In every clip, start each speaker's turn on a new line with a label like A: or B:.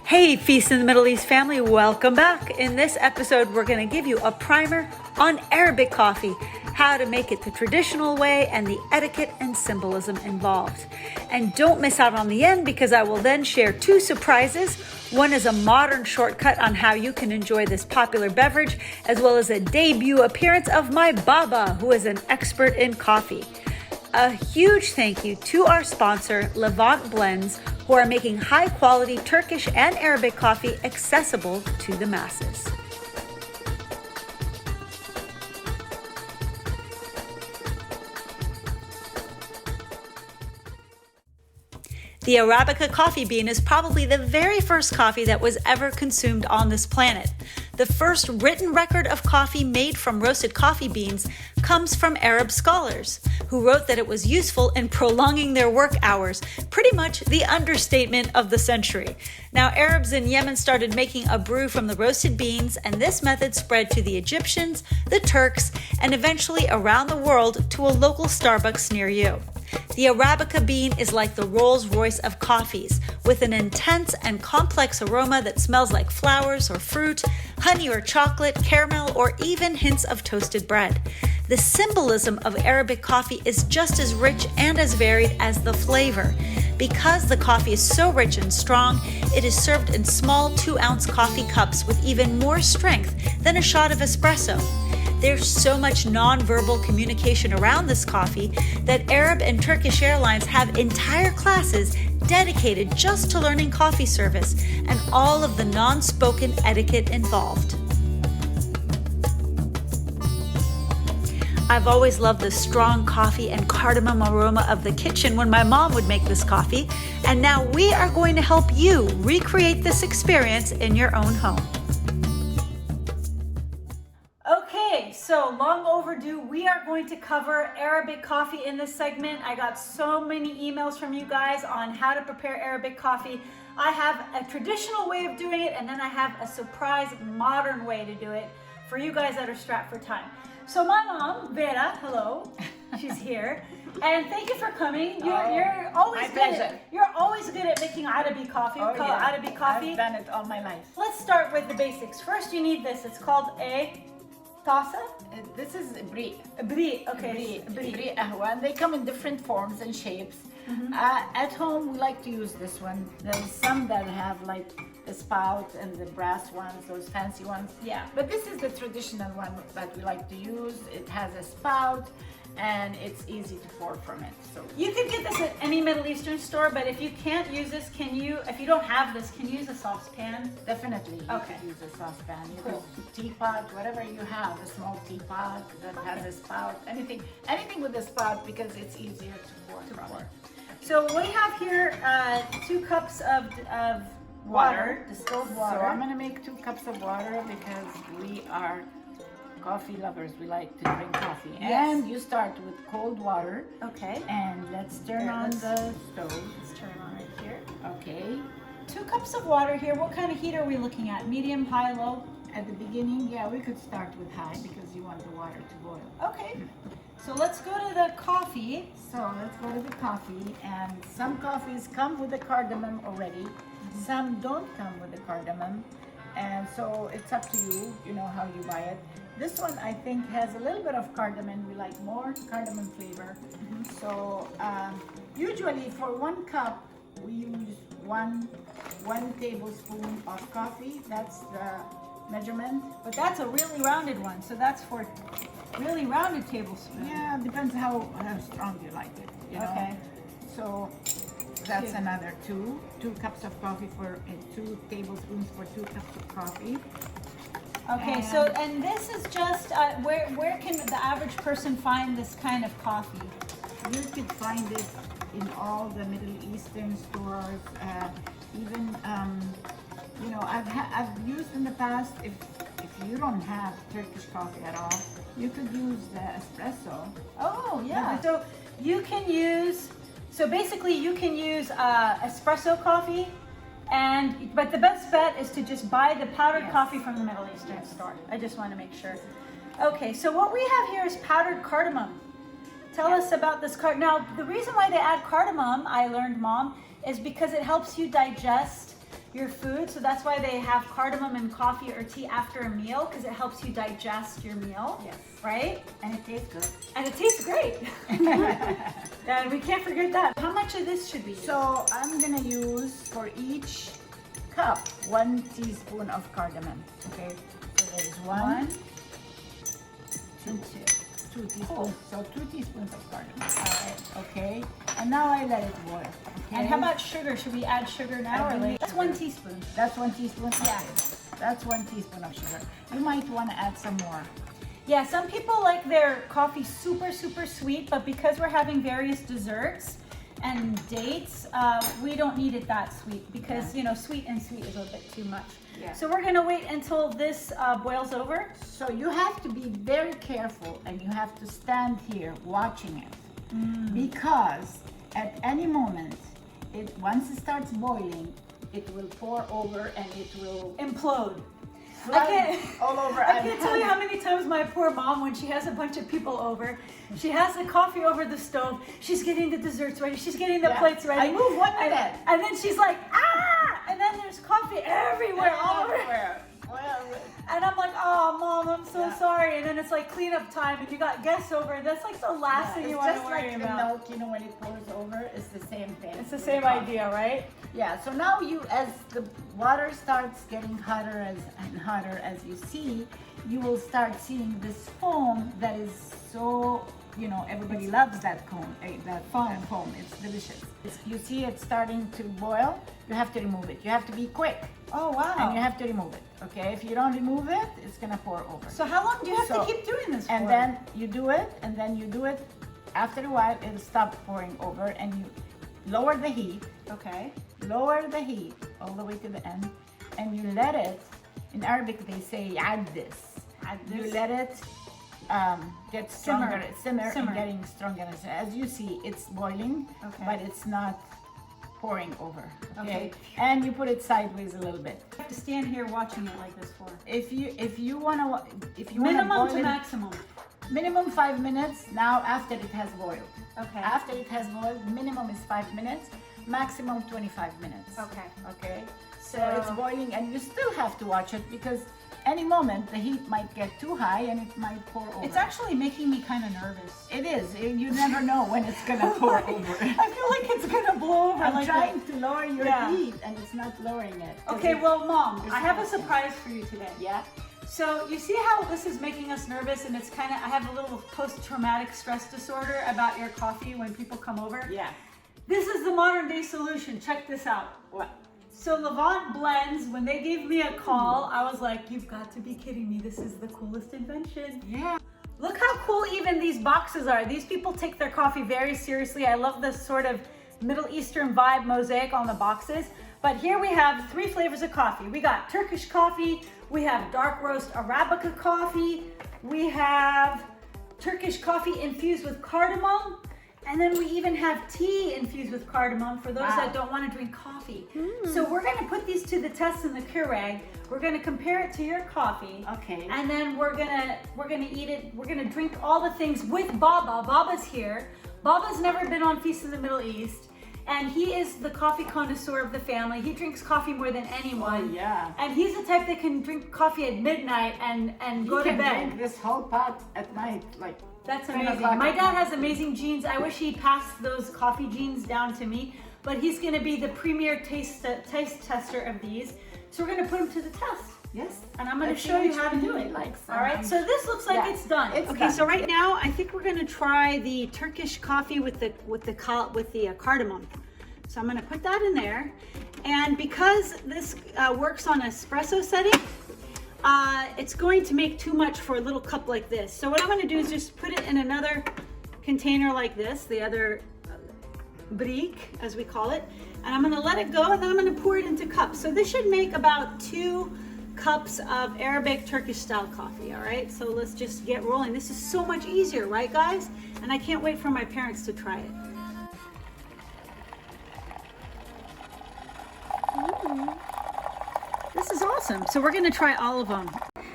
A: Hey, Feast in the Middle East family, welcome back. In this episode, we're going to give you a primer on Arabic coffee, how to make it the traditional way, and the etiquette and symbolism involved. And don't miss out on the end because I will then share two surprises. One is a modern shortcut on how you can enjoy this popular beverage, as well as a debut appearance of my Baba, who is an expert in coffee. A huge thank you to our sponsor, Levant Blends, who are making high-quality Turkish and Arabic coffee accessible to the masses. The Arabica coffee bean is probably the very first coffee that was ever consumed on this planet. The first written record of coffee made from roasted coffee beans comes from Arab scholars, who wrote that it was useful in prolonging their work hours, pretty much the understatement of the century. Now, Arabs in Yemen started making a brew from the roasted beans, and this method spread to the Egyptians, the Turks, and eventually around the world to a local Starbucks near you. The Arabica bean is like the Rolls-Royce of coffees, with an intense and complex aroma that smells like flowers or fruit, honey or chocolate, caramel, or even hints of toasted bread. The symbolism of Arabic coffee is just as rich and as varied as the flavor. Because the coffee is so rich and strong, it is served in small 2-ounce coffee cups with even more strength than a shot of espresso. There's so much nonverbal communication around this coffee that Arab and Turkish airlines have entire classes dedicated just to learning coffee service and all of the non-spoken etiquette involved. I've always loved the strong coffee and cardamom aroma of the kitchen when my mom would make this coffee, and now we are going to help you recreate this experience in your own home. Okay, so long overdue, we are going to cover Arabic coffee in this segment. I got so many emails from you guys on how to prepare Arabic coffee. I have a traditional way of doing it, and then I have a surprise modern way to do it for you guys that are strapped for time. So my mom, Vera, hello, she's here, and thank you for coming. You're always You're always good at making Arabic coffee. We call it Arabic coffee.
B: I've done it all my life.
A: Let's start with the basics. First, you need this. It's called a tasa.
B: This is brie.
A: Brie, okay.
B: Brie ahwa. And they come in different forms and shapes. Mm-hmm. At home, we like to use this one. There's some that have like the spout and the brass ones, those fancy ones.
A: Yeah.
B: But this is the traditional one that we like to use. It has a spout and it's easy to pour from it. So
A: you could get this at any Middle Eastern store, but if you can't use this, if you don't have this, can you use a saucepan?
B: Definitely.
A: Okay.
B: You can use a saucepan. You
A: Cool.
B: can teapot, whatever you have, a small teapot that has a spout, anything with a spout because it's easier to pour from it.
A: So we have here 2 cups of water, distilled water.
B: So I'm gonna make 2 cups of water because we are coffee lovers. We like to drink coffee.
A: Yes.
B: And you start with cold water.
A: Okay.
B: And let's turn on the stove.
A: Let's turn on right here.
B: Okay.
A: 2 cups of water here. What kind of heat are we looking at? Medium, high, low?
B: At the beginning, yeah, we could start with high because you want the water to boil.
A: Okay. So let's go to the coffee.
B: So let's go to the coffee, and some coffees come with the cardamom already. Mm-hmm. Some don't come with the cardamom, and so it's up to you, you know how you buy it. This one I think has a little bit of cardamom. We like more cardamom flavor. Mm-hmm. So usually for 1 cup, we use one tablespoon of coffee. That's the measurement.
A: But that's a really rounded one, so that's for really rounded tablespoon.
B: Yeah, depends how strong you like it. You know?
A: Okay.
B: So that's another 2 cups of coffee for 2 tablespoons for 2 cups of coffee.
A: Okay, and this is just where can the average person find this kind of coffee?
B: You could find it in all the Middle Eastern stores. Even you know, I've used in the past. If you don't have Turkish coffee at all, you could use the espresso.
A: Oh yeah. So you can use. So basically, you can use espresso coffee, but the best bet is to just buy the powdered coffee from the Middle Eastern store. I just want to make sure. Okay, so what we have here is powdered cardamom. Tell us about this cardamom. Now, the reason why they add cardamom, I learned, Mom, is because it helps you digest your food. So that's why they have cardamom in coffee or tea after a meal, because it helps you digest your meal.
B: Yes.
A: Right?
B: And it tastes good.
A: And it tastes great. And we can't forget that. How much of this should we use?
B: So I'm gonna use for each cup 1 teaspoon of cardamom. Okay. So there's one, two teaspoons.
A: Oh.
B: So 2 teaspoons of cardamom. All right. Okay. And now I let it boil. Okay.
A: And how about sugar? Should we add sugar now or later? That's 1 teaspoon.
B: That's 1 teaspoon?
A: Yeah.
B: Okay. That's 1 teaspoon of sugar. You might want to add some more.
A: Yeah, some people like their coffee super, super sweet, but because we're having various desserts and dates, we don't need it that sweet because, you know, sweet and sweet is a bit too much.
B: Yeah.
A: So we're gonna wait until this boils over.
B: So you have to be very careful and you have to stand here watching it because at any moment, once it starts boiling, it will pour over and it will
A: Implode.
B: flood all over.
A: I can't tell you how many times my poor mom, when she has a bunch of people over, she has the coffee over the stove, she's getting the desserts ready, she's getting the plates ready.
B: I move 1 minute.
A: And then she's like, ah! And then there's coffee everywhere, all over.
B: Well,
A: And I'm like, oh, Mom, I'm so sorry. And then it's like cleanup time, and you got guests over, and that's like the last thing you want to worry
B: like
A: about.
B: the milk, you know, when it pours over, it's the same thing.
A: It's the
B: with
A: same
B: coffee.
A: idea, right?
B: Yeah, so now as the water starts getting hotter and hotter as you see, you will start seeing this foam that is so, you know, everybody loves that foam. It's delicious. You see it starting to boil, you have to remove it. You have to be quick.
A: Oh, wow.
B: And you have to remove it, okay? If you don't remove it, it's gonna pour over.
A: So how long do you have to keep doing this for?
B: And then you do it, and then you do it. After a while, it'll stop pouring over, and you lower the heat.
A: Okay.
B: Lower the heat all the way to the end, and you let it. In Arabic, they say "addis." You let it get stronger, simmer, and getting stronger. As you see, it's boiling, but it's not pouring over. Okay. And you put it sideways a little bit.
A: You have to stand here watching it like this for.
B: If you wanna
A: Minimum
B: boil
A: to
B: it,
A: maximum.
B: minimum 5 minutes. Now after it has boiled.
A: Okay.
B: After it has boiled, minimum is 5 minutes, maximum 25 minutes.
A: Okay.
B: Okay. So it's boiling, and you still have to watch it because any moment the heat might get too high and it might pour over.
A: It's actually making me kind of nervous.
B: It is. You never know when it's gonna pour over.
A: I feel like it's gonna blow over.
B: I'm trying to lower your heat, and it's not lowering it.
A: Okay, well, Mom, I have a surprise for you today.
B: Yeah.
A: So you see how this is making us nervous, and it's kind of, I have a little post-traumatic stress disorder about your coffee when people come over.
B: Yeah.
A: This is the modern day solution. Check this out.
B: What?
A: So Levant Blends, when they gave me a call, I was like, you've got to be kidding me. This is the coolest invention.
B: Yeah.
A: Look how cool even these boxes are. These people take their coffee very seriously. I love this sort of Middle Eastern vibe mosaic on the boxes. But here we have 3 flavors of coffee. We got Turkish coffee, we have dark roast Arabica coffee, we have Turkish coffee infused with cardamom, and then we even have tea infused with cardamom for those that don't want to drink coffee. So we're going to put these to the test in the Keurig. We're going to compare it to your coffee.
B: Okay.
A: And then we're gonna eat it. We're gonna drink all the things with Baba. Baba's here. Baba's never been on Feast in the Middle East, and he is the coffee connoisseur of the family. He drinks coffee more than anyone.
B: Oh, yeah.
A: And he's the type that can drink coffee at midnight and go to bed.
B: You can drink this whole pot at night, like.
A: That's amazing. My dad has amazing genes. I wish he passed those coffee genes down to me, but he's gonna be the premier taste tester of these. So we're gonna put him to the test.
B: Yes.
A: And I'm gonna show you how to do it. All right, so this looks like it's done. Okay, so right now I think we're gonna try the Turkish coffee with the cardamom. So I'm gonna put that in there, and because this works on espresso setting, it's going to make too much for a little cup like this. So what I'm gonna do is just put it in another container like this, the other brique, as we call it, and I'm gonna let it go, and then I'm gonna pour it into cups. So this should make about 2 cups of Arabic Turkish style coffee. All right, so let's just get rolling. This is so much easier, right guys? And I can't wait for my parents to try it. This is awesome. So we're gonna try all of them.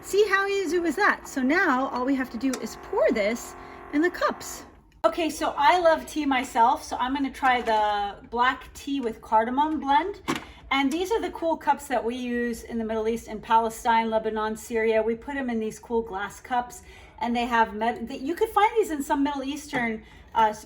A: See how easy was that? So now all we have to do is pour this in the cups. Okay, so I love tea myself, so I'm gonna try the black tea with cardamom blend. And these are the cool cups that we use in the Middle East, in Palestine, Lebanon, Syria. We put them in these cool glass cups, and they have, you could find these in some Middle Eastern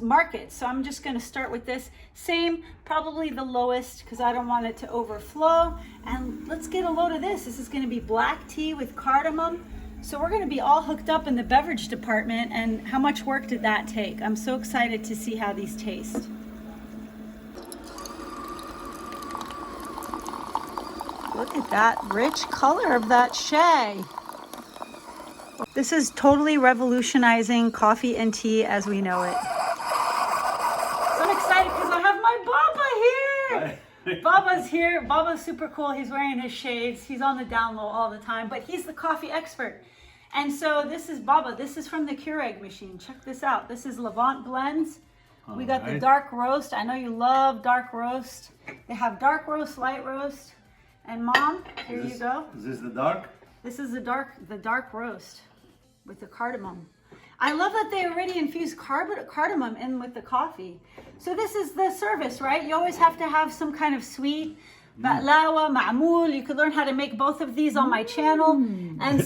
A: markets. So I'm just gonna start with this. Same, probably the lowest, because I don't want it to overflow. And let's get a load of this. This is gonna be black tea with cardamom. So we're gonna be all hooked up in the beverage department, and how much work did that take? I'm so excited to see how these taste. Look at that rich color of that shay. This is totally revolutionizing coffee and tea as we know it. So I'm excited because I have my Baba here. Baba's here. Baba's super cool. He's wearing his shades. He's on the down low all the time, but he's the coffee expert. And so this is Baba. This is from the Keurig machine. Check this out. This is Levant Blends. We got the dark roast. I know you love dark roast. They have dark roast, light roast. And Mom, here you go.
C: Is this the dark?
A: This is the dark roast with the cardamom. I love that they already infused cardamom in with the coffee. So this is the service, right? You always have to have some kind of sweet, baklawa, ma'moul. You could learn how to make both of these on my channel. And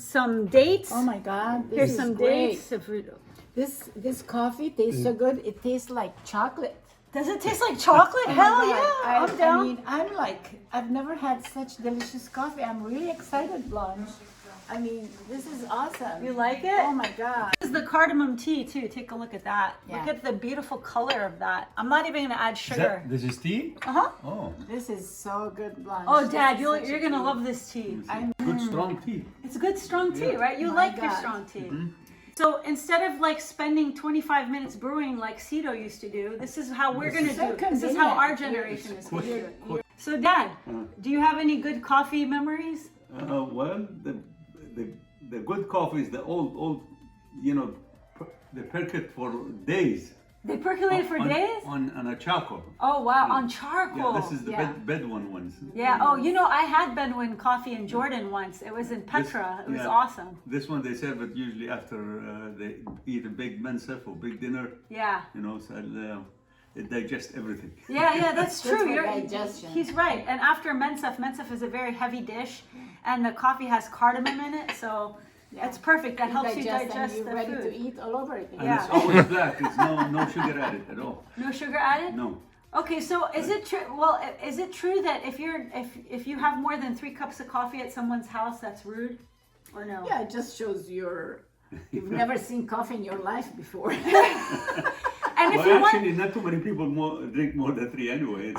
A: some dates.
B: Oh my God,
A: Here's some dates.
B: This coffee tastes so good. It tastes like chocolate.
A: Does it taste like chocolate?
B: Oh my
A: Hell
B: God.
A: yeah, I'm down.
B: I mean, I've never had such delicious coffee. I'm really excited, Blanche. I mean, this is awesome.
A: You like it?
B: Oh my God.
A: This is the cardamom tea too. Take a look at that.
B: Yeah.
A: Look at the beautiful color of that. I'm not even gonna add sugar.
C: This is tea?
A: Uh-huh.
C: Oh.
B: This is so good, Blanche.
A: Oh, Dad,
B: This is
A: you're
B: such a
A: gonna
B: treat.
A: love this tea.
C: Good strong tea.
A: It's a good strong tea,
C: Yeah.
A: right? You
B: My
A: like your
B: God.
A: strong tea. So instead of like spending 25 minutes brewing like Cito used to do, this is how we're gonna
B: so
A: do it. This is how our
B: convenient.
A: generation is gonna do it.
C: Quick.
A: So Dad, do you have any good coffee memories?
C: Well, the good coffee is the old, you know, they percolate for days.
A: They percolate for days?
C: On a charcoal.
A: Oh wow, on charcoal.
C: Yeah, this is the
B: Yeah.
C: Bedouin ones.
A: Yeah. Oh, you know, I had Bedouin coffee in Jordan once. It was in Petra. It was awesome.
C: This one they serve it usually after they eat a big mensef or big dinner.
A: Yeah.
C: You know, so it digests everything.
A: Yeah, that's
B: Good
A: true.
B: for digestion.
A: He's right. And after mensef is a very heavy dish, and the coffee has cardamom in it, so it's perfect. That helps you digest
B: and you're
A: the
B: ready
A: food.
B: to eat all over again.
C: And
A: Yeah.
C: it's always black. It's no sugar added at all.
A: No sugar added?
C: No.
A: Okay, so is it true? Well, is it true that if you have more than 3 cups of coffee at someone's house, that's rude, or no?
B: Yeah, it just shows you've never seen coffee in your life before.
A: And if
C: Well,
A: you
C: actually,
A: want,
C: not too many people drink more than 3 anyway.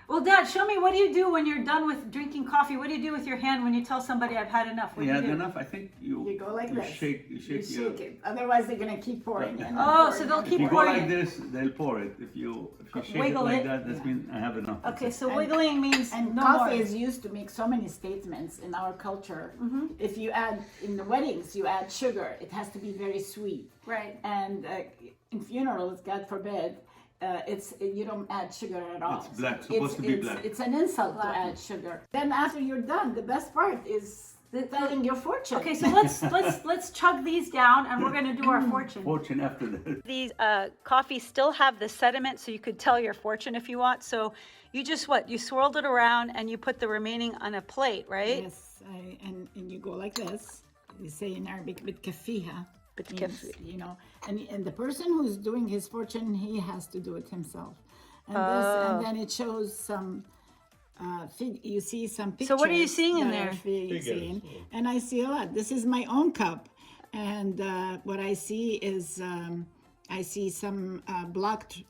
A: well, Dad, show me what do you do when you're done with drinking coffee? What do you do with your hand when you tell somebody I've had enough? What do you do?
C: enough. I think you
B: You go like this.
C: You shake
B: it. Otherwise, they're gonna keep pouring. And
A: Oh, so they'll
C: If
A: keep
C: you go
A: pouring
C: like
A: it.
C: this, they'll pour it. If you shake
A: Wiggle
C: it like
A: it.
C: that, that means I have enough. That's
A: Okay,
C: it.
A: so wiggling means
B: And
A: no
B: coffee
A: more.
B: is used to make so many statements in our culture.
A: Mm-hmm.
B: If you add in the weddings, you add sugar. It has to be very sweet.
A: Right.
B: And in funerals, God forbid, you don't add sugar at all.
C: It's black, supposed to be black.
B: It's an insult
A: Black.
B: to add sugar. Then after you're done, the best part is telling your fortune.
A: Okay, so let's chug these down, and we're gonna do our fortune.
C: Fortune after that.
A: These coffees still have the sediment, so you could tell your fortune if you want. So you just you swirled it around and you put the remaining on a plate, right?
B: Yes, and you go like this. We say in Arabic, "bitkafiha." Means, you know, and the person who's doing his fortune, he has to do it himself. And then it shows some. You see some pictures.
A: So what are you seeing in
B: that
A: there?
B: are figuring, and I see a lot. This is my own cup, and what I see is I see some blocked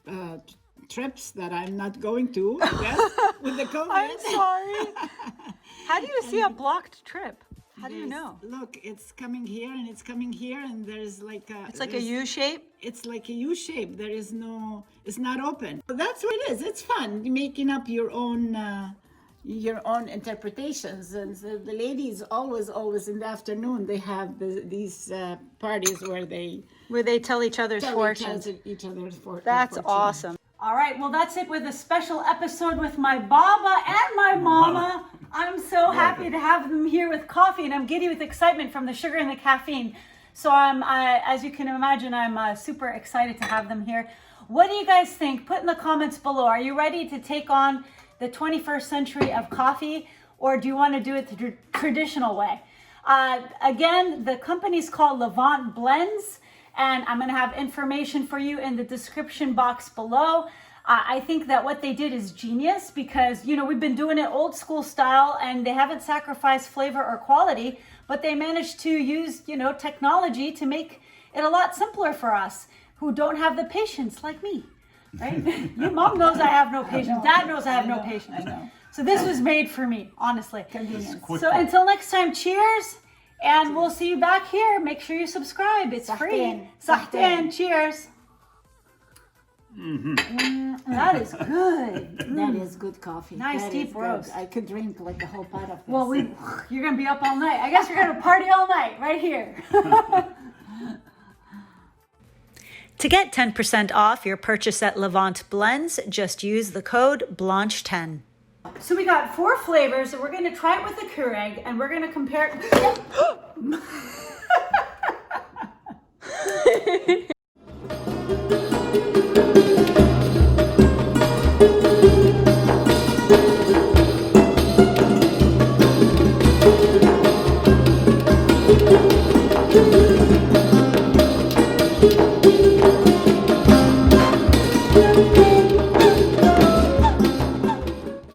B: trips that I'm not going to. Yes, with the COVID.
A: I'm sorry. How do you see a blocked trip? How do you know?
B: Look, it's coming here and it's coming here, and there's like a.
A: It's like a U shape.
B: It's like a U shape. There is no. It's not open. But that's what it is. It's fun making up your own interpretations. And so the ladies always in the afternoon they have these parties where they
A: tell each other's
B: tell
A: fortunes.
B: each other's
A: That's
B: fortune.
A: awesome. All right, well, that's it with a special episode with my Baba and my Mama. I'm so happy to have them here with coffee, and I'm giddy with excitement from the sugar and the caffeine. So as you can imagine, I'm super excited to have them here. What do you guys think? Put in the comments below. Are you ready to take on the 21st century of coffee, or do you want to do it the traditional way? Again, the company's called Levant Blends, and I'm going to have information for you in the description box below. I think that what they did is genius because, you know, we've been doing it old school style and they haven't sacrificed flavor or quality, but they managed to use, you know, technology to make it a lot simpler for us who don't have the patience like me, right? Your mom knows I have no patience. Dad knows I have no patience.
B: I know.
A: So this was made for me, honestly.
B: Convenience.
A: So until next time, cheers. And we'll see you back here. Make sure you subscribe. It's free. صحتين. Cheers. That is good.
B: That is good coffee.
A: Nice
B: That
A: deep
B: is good.
A: roast.
B: I could drink like the whole pot of this.
A: Well, you're going to be up all night. I guess you're going to party all night right here. To get 10% off your purchase at Levant Blends, just use the code BLANCHE10. So we got 4 flavors, and we're going to try it with the Keurig, and we're going to compare